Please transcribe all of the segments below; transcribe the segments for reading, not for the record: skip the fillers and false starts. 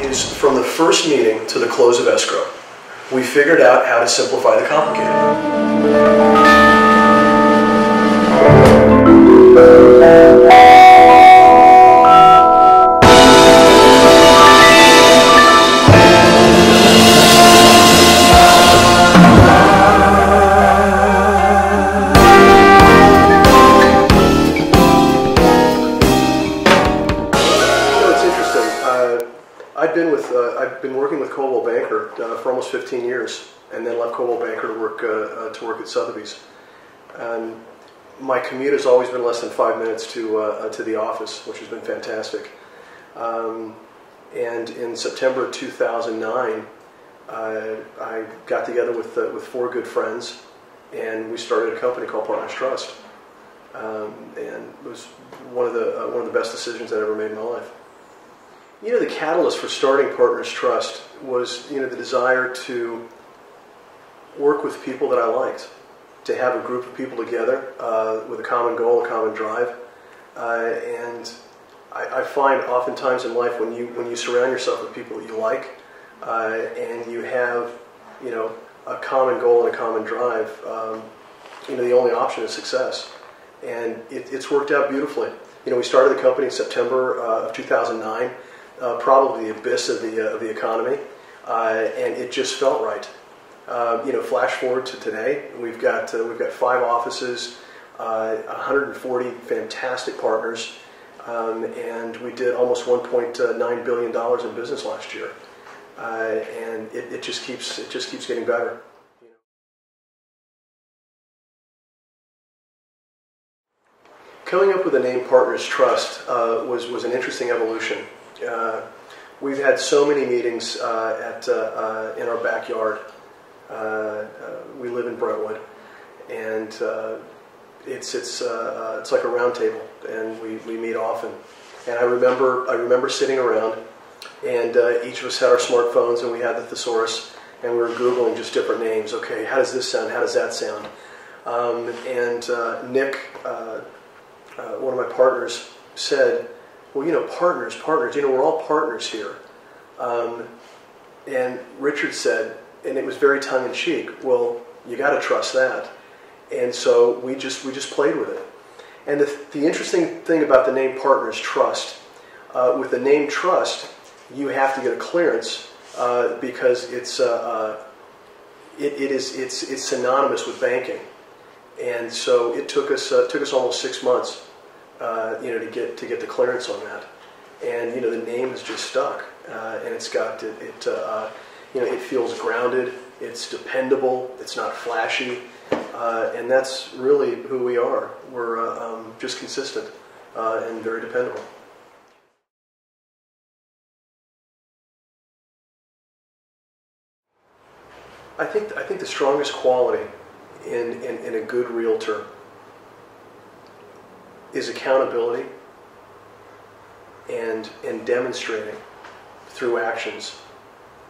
is from the first meeting to the close of escrow, we figured out how to simplify the complicated. I've been working with Coldwell Banker for almost 15 years, and then left Coldwell Banker to work at Sotheby's. My commute has always been less than 5 minutes to the office, which has been fantastic. And in September of 2009, I got together with 4 good friends, and we started a company called Partners Trust. And it was one of the best decisions I ever made in my life. You know, the catalyst for starting Partners Trust was, the desire to work with people that I liked, to have a group of people together with a common goal, a common drive. And I find oftentimes in life when you surround yourself with people that you like and you have, a common goal and a common drive, the only option is success. And it's worked out beautifully. We started the company in September of 2009. Probably the abyss of the economy, and it just felt right. Flash forward to today, we've got 5 offices, 140 fantastic partners, and we did almost $1.9 billion in business last year, and it just keeps getting better. Coming up with the name Partners Trust was an interesting evolution. We've had so many meetings in our backyard. We live in Brentwood, and it's like a round table, and we meet often. And I remember sitting around, and each of us had our smartphones, and we had the thesaurus, and we were Googling just different names. Okay, how does this sound? How does that sound? Nick, one of my partners, said, well, partners, we're all partners here. And Richard said, and it was very tongue-in-cheek, well, you got to trust that. And so we just played with it. And the interesting thing about the name Partners Trust, with the name Trust, you have to get a clearance because it's synonymous with banking. And so it took us almost 6 months. To get the clearance on that, and the name is just stuck, and it's got it feels grounded, it's dependable, it's not flashy, and that's really who we are. We're just consistent and very dependable. I think the strongest quality in a good realtor is accountability and demonstrating through actions,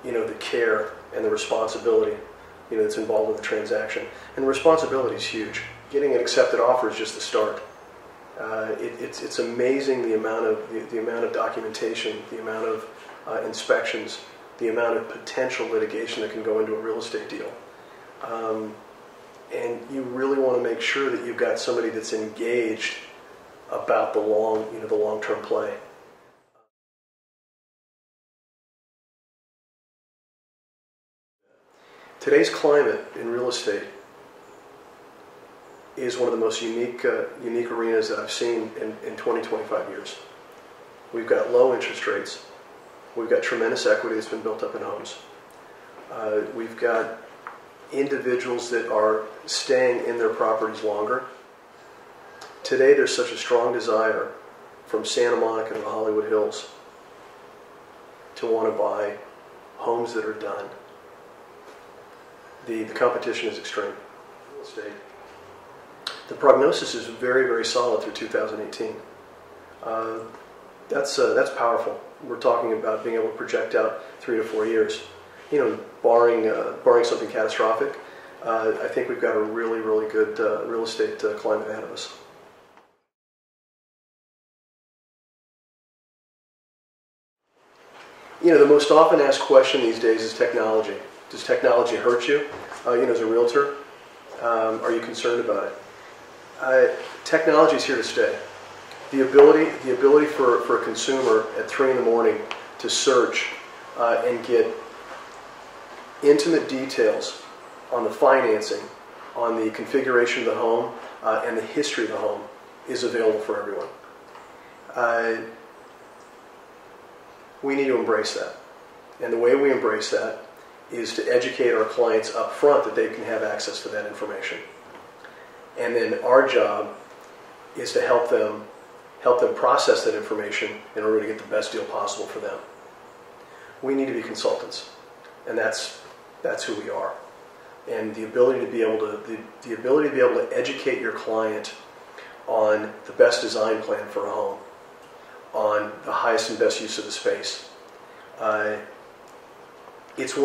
the care and the responsibility, that's involved with the transaction. And the responsibility is huge. Getting an accepted offer is just the start. It's amazing the amount of documentation, the amount of inspections, the amount of potential litigation that can go into a real estate deal. And you really want to make sure that you've got somebody that's engaged about the long-term play. Today's climate in real estate is one of the most unique arenas that I've seen in 20, 25 years. We've got low interest rates. We've got tremendous equity that's been built up in homes. We've got individuals that are staying in their properties longer. Today there's such a strong desire from Santa Monica to the Hollywood Hills to want to buy homes that are done. The competition is extreme. Real estate. The prognosis is very, very solid through 2018. That's powerful. We're talking about being able to project out 3 to 4 years. Barring something catastrophic, I think we've got a really, really good real estate climate ahead of us. The most often asked question these days is technology. Does technology hurt you? As a realtor, are you concerned about it? Technology is here to stay. The ability for a consumer at 3 in the morning to search and get intimate details on the financing, on the configuration of the home, and the history of the home is available for everyone. We need to embrace that. And the way we embrace that is to educate our clients up front that they can have access to that information. And then our job is to help them process that information in order to get the best deal possible for them. We need to be consultants, and that's who we are. And the ability to be able to educate your client on the best design plan for a home, on the highest and best use of the space. It's the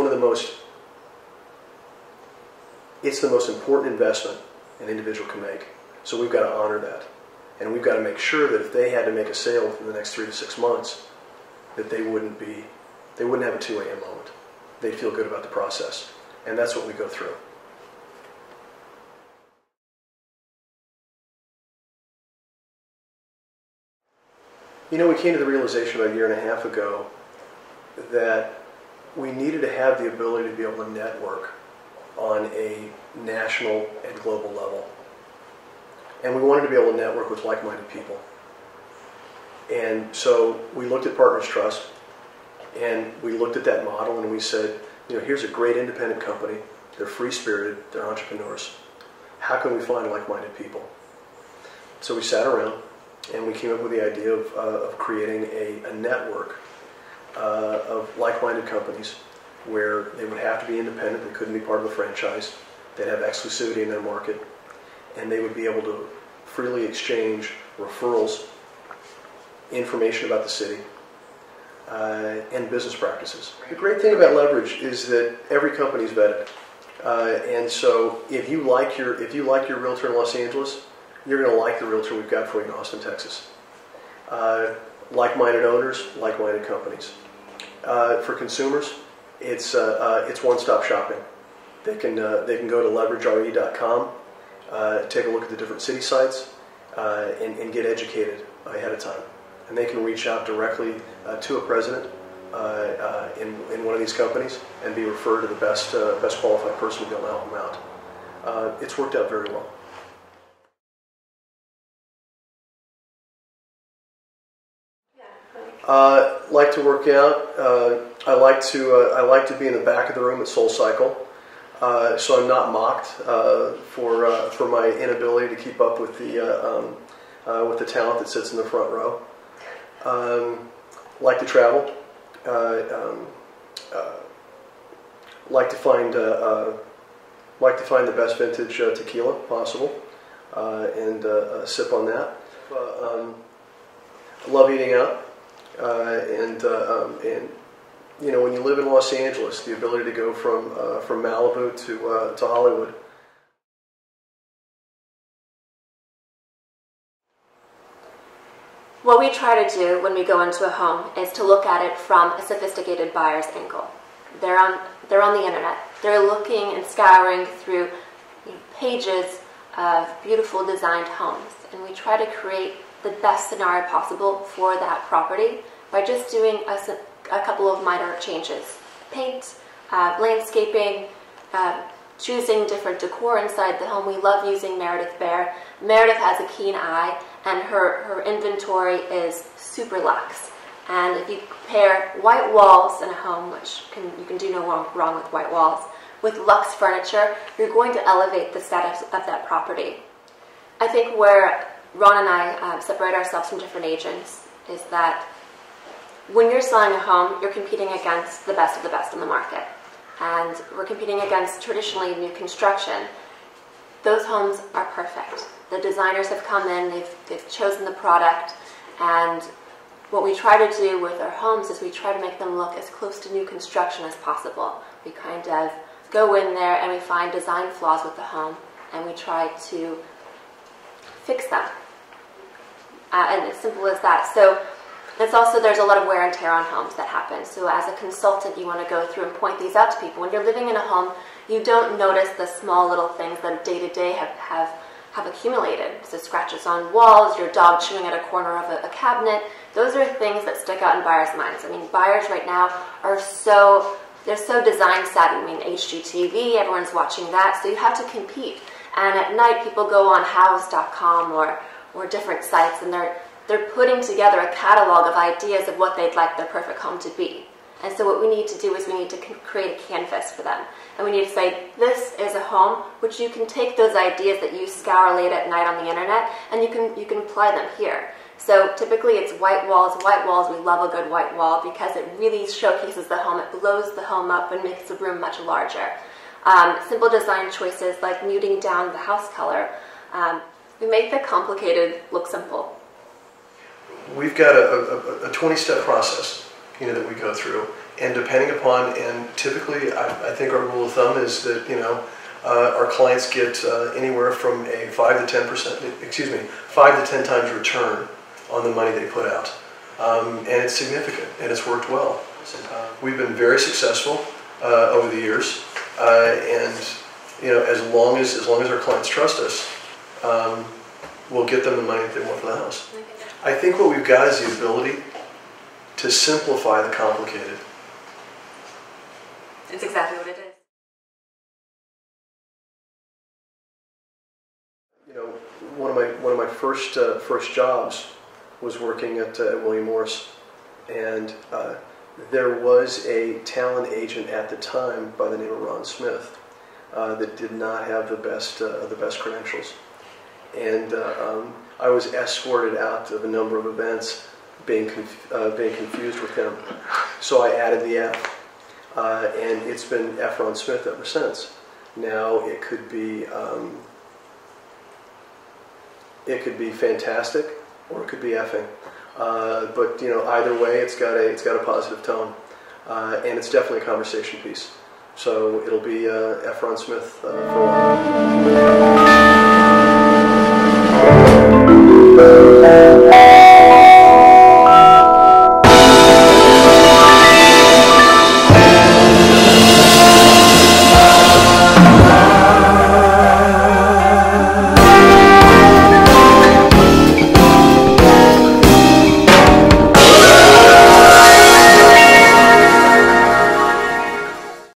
most important investment an individual can make. So we've got to honor that. And we've got to make sure that if they had to make a sale within the next 3 to 6 months, that they wouldn't have a 2 a.m. moment. They'd feel good about the process. And that's what we go through. We came to the realization about 1.5 years ago that we needed to have the ability to be able to network on a national and global level. And we wanted to be able to network with like-minded people. And so we looked at Partners Trust, and we looked at that model, and we said, here's a great independent company. They're free-spirited. They're entrepreneurs. How can we find like-minded people? So we sat around, and we came up with the idea of creating a network of like-minded companies where they would have to be independent. They couldn't be part of a franchise. They'd have exclusivity in their market. And they would be able to freely exchange referrals, information about the city, and business practices. The great thing about leverage is that every company is vetted. And so if you like your realtor in Los Angeles, you're going to like the realtor we've got for you in Austin, Texas. Like-minded owners, like-minded companies. For consumers, it's one-stop shopping. They can go to leveragere.com, take a look at the different city sites, and get educated ahead of time. And they can reach out directly to a president in one of these companies and be referred to the best qualified person to be able to help them out. It's worked out very well. Like to work out. I like to be in the back of the room at SoulCycle, so I'm not mocked for my inability to keep up with the talent that sits in the front row. Like to travel. Like to find the best vintage tequila possible, and sip on that. Love eating out. And when you live in Los Angeles, the ability to go from Malibu to Hollywood. What we try to do when we go into a home is to look at it from a sophisticated buyer's angle. They're on the internet. They're looking and scouring through pages of beautiful designed homes, and we try to create the best scenario possible for that property by just doing a couple of minor changes. Paint, landscaping, choosing different decor inside the home. We love using Meredith Bear. Meredith has a keen eye, and her inventory is super luxe. And if you pair white walls in a home, which you can do no wrong with white walls, with luxe furniture, you're going to elevate the status of that property. I think where Ron and I separate ourselves from different agents is that when you're selling a home, you're competing against the best of the best in the market. And we're competing against traditionally new construction. Those homes are perfect. The designers have come in, they've chosen the product, and what we try to do with our homes is we try to make them look as close to new construction as possible. We kind of go in there and we find design flaws with the home, and we try to fix them. And as simple as that. So It's also, there's a lot of wear and tear on homes that happen. So as a consultant, you want to go through and point these out to people. When you're living in a home, you don't notice the small little things that day to day have accumulated. So scratches on walls, your dog chewing at a corner of a cabinet. Those are things that stick out in buyers' minds. I mean, buyers right now are they're so design savvy. I mean, HGTV, everyone's watching that, so you have to compete. And at night, people go on house.com or different sites, and they're putting together a catalog of ideas of what they'd like their perfect home to be. And so what we need to do is we need to create a canvas for them. And we need to say, this is a home which you can take those ideas that you scour late at night on the internet, and you can apply them here. So typically it's white walls. White walls, we love a good white wall because it really showcases the home. It blows the home up and makes the room much larger. Simple design choices like muting down the house color. We make the complicated look simple. We've got a 20-step process, that we go through, and depending upon, and typically I think our rule of thumb is that our clients get anywhere from a 5 to 10 times return on the money they put out, and it's significant, and it's worked well. We've been very successful over the years, and as long as our clients trust us, we'll get them the money that they want for the house. I think what we've got is the ability to simplify the complicated. It's exactly what it is. One of my first jobs was working at William Morris, and there was a talent agent at the time by the name of Ron Smith that did not have the best credentials, and I was escorted out of a number of events, being confused with him. So I added the F, and it's been F. Ron Smith ever since. Now it could be fantastic, or it could be effing. But either way, it's got a positive tone, and it's definitely a conversation piece. So it'll be F. Ron Smith for a while.